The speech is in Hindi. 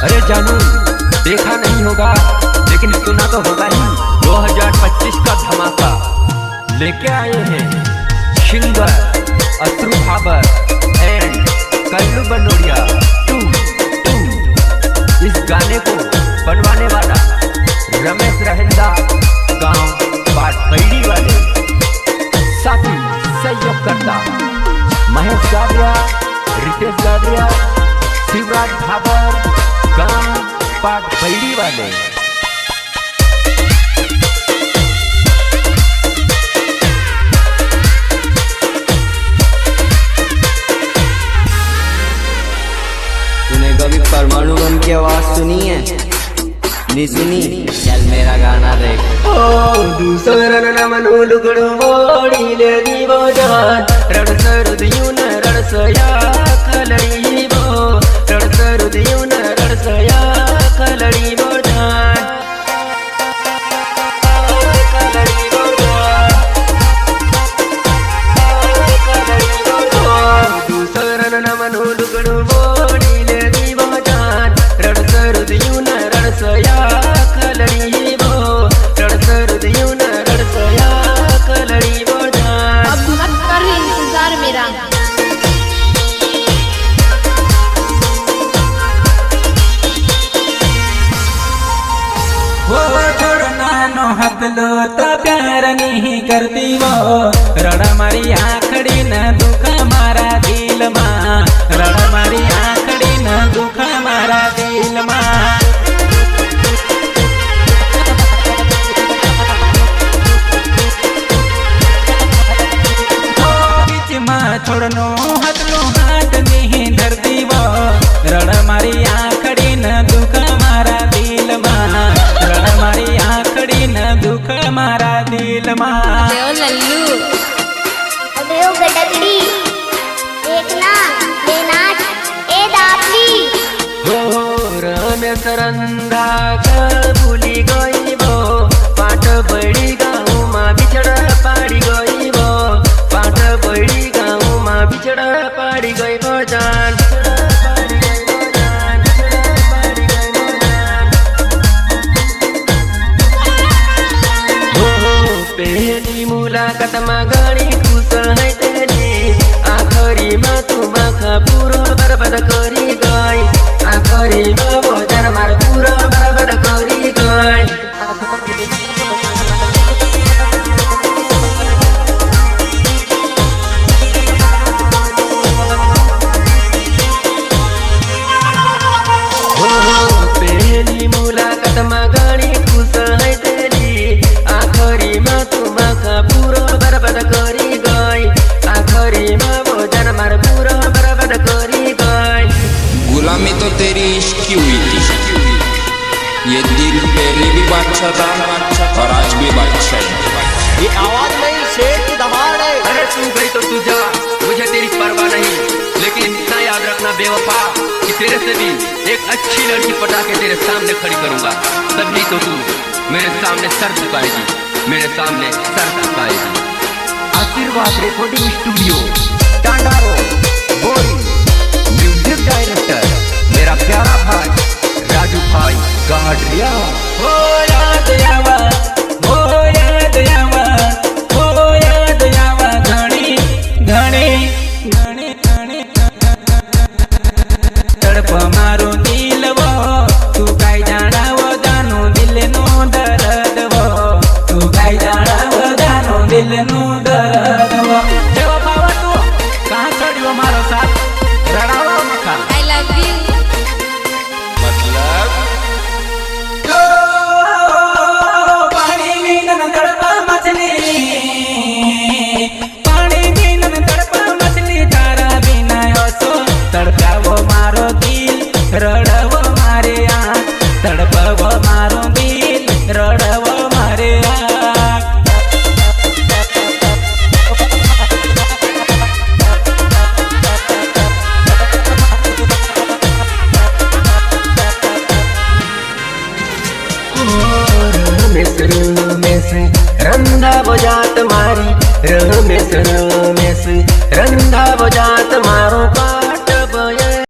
अरे जानू, देखा नहीं होगा लेकिन सुना तो होगा ही। 2025 का धमाका लेके आए हैं सिंगर अश्रु भाबर एंड कल्लू बनोड़िया टू। इस गाने को बनवाने वाला रमेश रहेंदा गांव बाटपैड़ी वाले, साथी सहयोग करता महेश गाडिया, रितेश गाडिया, शिवराज भाबर गांव बाटपैड़ी वाले। तूने कभी परमाणु बम की आवाज सुनी है? नहीं सुनी? चल मेरा गाना देख। ओ दूसरा नमनु लुगड़ो मोड़ी ले दीवो जान, रणसरु दियुन रणसया खलड़ी बो, रणसरु दियुन रणसया खलड़ी बो जान, खलड़ी बो जान, खलड़ी बो जान। दूसरा नमनु लुगड़ो मोड़ी ले दीवो जान, रणसरु दियुन रणसया खलड़ी बो, रणसरु दियुन रणसया खलड़ी बो जान। अब मत कर इंतजार मेरा। वो थोड़ा नानो हदलो तो प्यार नहीं करती वो, रड़ा मारी आखड़ी न दुख मारा दिल माँ, रड़ा मारी आखड़ी न दुख मारा दिल माँ। बीच माँ छोड़नो हदलो हाथ नहीं धरती वो, रड़ा मारी आखड़ी न दुख मारा दिल माँ, रड़ा मारी आखड़ी न दुख मारा दिल माँ। अबे ओ लल्लू, अबे ओ गडकड़ी, देखना ये नाच ए दापली। हो रमेश रंधा का भूली गई वो, पाट बड़ी गाँव माँ बिछड़ा पाड़ी गई वो, पाट बड़ी गाँव माँ बिछड़ा पाड़ी गई वो जान, पाड़ी गई वो जान, पाड़ी गई वो जान। हो पहली मुलाकात में घणी खुश है तेरी, आखरी में तू माखा पूरा बर्बाद करी गई, आखरी में वो जन मार पूरा बर्बाद करी गई। पहली मुलाकात में घणी खुश है तेरी, आखरी में तू माखा पूरा बर्बाद करी गई, आखरी में वो जन मार पूरा बर्बाद करी गई। गुलामी तो तेरी इश्क की हुई थी, ये दिल पहले भी बादशाह था और आज भी बादशाह है। ये आवाज नहीं, शेर की दहाड़ है। अरे तू गई तो तू जा, मुझे तेरी परवाह नहीं, लेकिन इतना याद रखना बेवफा कि तेरे से भी एक अच्छी लड़की पटा के तेरे सामने खड़ी करूंगा, तभी तो तू मेरे सामने सर झुकाएगी, मेरे सामने सर झुकाएगी। आशीर्वाद रिकॉर्डिंग स्टूडियो, टांडा रोड, बोरी। म्यूजिक डायरेक्टर मेरा प्यारा भाई राजू भाई गाडिया। हो याद आवा, हो याद आवा, हो याद आवा घणी घणी घणी घणी तड़प मारो दिल वो, तू काई जाना वो जानो दिल नो दर्द वो, तू काई जाना वो जानो दिल नो दर्द वो। देवा बाबा तू कहाँ छोड़ियो मारो साथ, रड़ावा मखा। I love you. मतलब पानी में न तड़पा मछली, पानी में न तड़पा मछली, तारा बिना हंसो तड़पा वो मारो दिल, रड़ा वो मारे आँख, तड़पा वो मारो दिल, रड़ा वो मारे आँख। रमेश रंधा बजात मारी, रमेश रंधा बजात मारो